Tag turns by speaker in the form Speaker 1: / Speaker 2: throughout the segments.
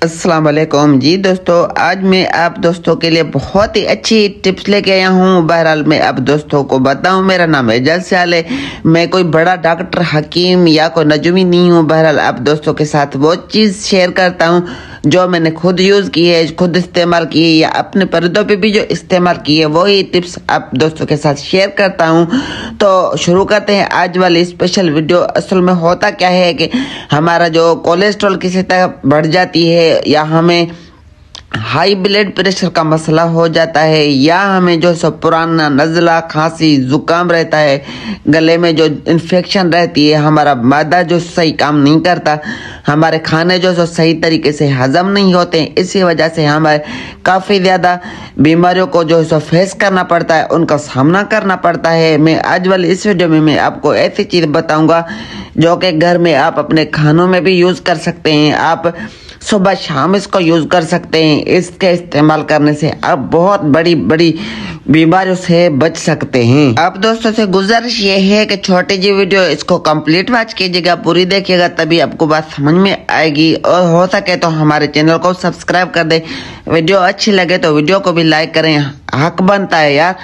Speaker 1: अस्सलाम वालेकुम जी दोस्तों, आज मैं आप दोस्तों के लिए बहुत ही अच्छी टिप्स लेके आया हूँ। बहरहाल मैं आप दोस्तों को बताऊँ, मेरा नाम एजाज सियाल है। मैं कोई बड़ा डॉक्टर, हकीम या कोई नजूमी नहीं हूँ। बहरहाल आप दोस्तों के साथ वो चीज़ शेयर करता हूँ जो मैंने खुद यूज़ की है, खुद इस्तेमाल की है या अपने पर्दों पे भी जो इस्तेमाल की है, वही टिप्स आप दोस्तों के साथ शेयर करता हूँ। तो शुरू करते हैं आज वाली स्पेशल वीडियो। असल में होता क्या है कि हमारा जो कोलेस्ट्रॉल की सतह बढ़ जाती है या हमें हाई ब्लड प्रेशर का मसला हो जाता है या हमें जो सब पुराना नज़ला, खांसी, जुकाम रहता है, गले में जो इन्फेक्शन रहती है, हमारा मादा जो सही काम नहीं करता, हमारे खाने जो सही तरीके से हजम नहीं होते, इसी वजह से हमें काफ़ी ज़्यादा बीमारियों को जो है फेस करना पड़ता है, उनका सामना करना पड़ता है। मैं आज वाली इस वीडियो में मैं आपको ऐसी चीज़ बताऊंगा जो कि घर में आप अपने खानों में भी यूज़ कर सकते हैं। आप सुबह शाम इसको यूज़ कर सकते हैं। इसके इस्तेमाल करने से आप बहुत बड़ी बड़ी बीमारियों से बच सकते हैं। आप दोस्तों से गुजारिश ये है कि छोटी जी वीडियो इसको कंप्लीट वॉच कीजिएगा, पूरी देखिएगा, तभी आपको बात समझ में आएगी। और हो सके तो हमारे चैनल को सब्सक्राइब कर दें। वीडियो अच्छी लगे तो वीडियो को भी लाइक करें, हक बनता है यार।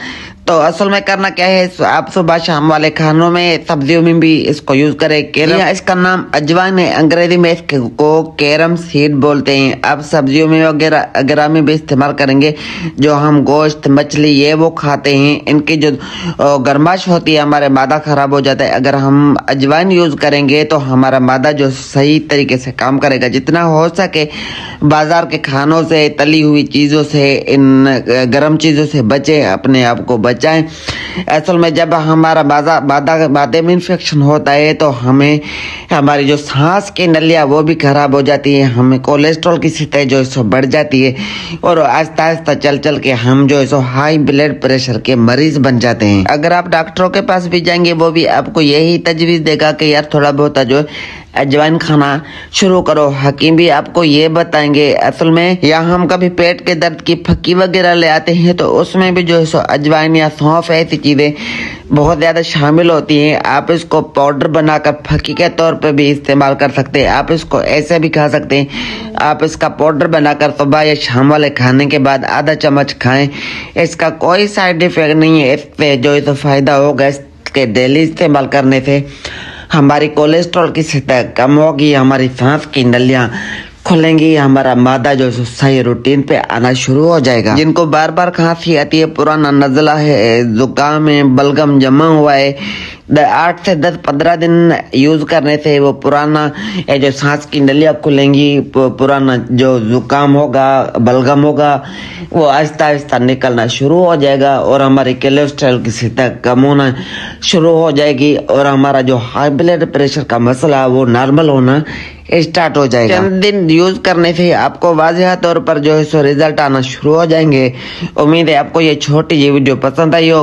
Speaker 1: तो असल में करना क्या है, आप सुबह शाम वाले खानों में, सब्जियों में भी इसको यूज करें। केरम, इसका नाम अजवाइन है, अंग्रेजी में इसको कैरम सीड बोलते हैं। आप सब्जियों में वगैरह में भी इस्तेमाल करेंगे। जो हम गोश्त, मछली ये वो खाते हैं, इनकी जो गर्माश होती है, हमारे मादा खराब हो जाता है। अगर हम अजवाइन यूज करेंगे तो हमारा मादा जो सही तरीके से काम करेगा। जितना हो सके बाजार के खानों से, तली हुई चीजों से, इन गर्म चीजों से बचे, अपने आप को बचाएं। असल में जब हमारा मादे में इन्फेक्शन होता है तो हमें हमारी जो सांस की नलियां वो भी खराब हो जाती है, हमें कोलेस्ट्रॉल की सतह जो है बढ़ जाती है और आहिस्ता आहिस्ता चल के हम जो है हाई ब्लड प्रेशर के मरीज बन जाते हैं। अगर आप डॉक्टरों के पास भी जाएंगे, वो भी आपको यही तजवीज देगा कि यार थोड़ा बहुत जो अजवाइन खाना शुरू करो। हकीम भी आपको ये बताएंगे। असल में या हम कभी पेट के दर्द की फक्की वगैरह ले आते हैं तो उसमें भी जो है अजवाइन या सौंफ ऐसी चीजें बहुत ज्यादा शामिल होती हैं। आप इसको पाउडर बनाकर फक्की के तौर पे भी इस्तेमाल कर सकते हैं। आप इसको ऐसे भी खा सकते हैं। आप इसका पाउडर बनाकर सुबह या शाम वाले खाने के बाद आधा चम्मच खाएं। इसका कोई साइड इफेक्ट नहीं है। इससे जो है फायदा होगा, इसके डेली इस्तेमाल करने से हमारी कोलेस्ट्रॉल की सतह कम होगी, हमारी सांस की नलियां खुलेंगी, हमारा मादा जो सही रूटीन पे आना शुरू हो जाएगा। जिनको बार बार खांसी आती है, पुराना नज़ला है, जुकाम है, बलगम जमा हुआ है, 8 से 10-15 दिन यूज करने से वो पुराना जो सांस की नलियां खुलेंगी, पुराना जो जुकाम होगा, बलगम होगा, वो आहिस्ता आहिस्ता निकलना शुरू हो जाएगा और हमारी कोलेस्ट्रॉल की सतह कम होना शुरू हो जाएगी और हमारा जो हाई ब्लड प्रेशर का मसला है वो नॉर्मल होना स्टार्ट हो जाएगा। चंद दिन यूज करने से आपको वाज़ेह तौर पर जो है रिजल्ट आना शुरू हो जाएंगे। उम्मीद है आपको ये छोटी वीडियो पसंद आई होगी।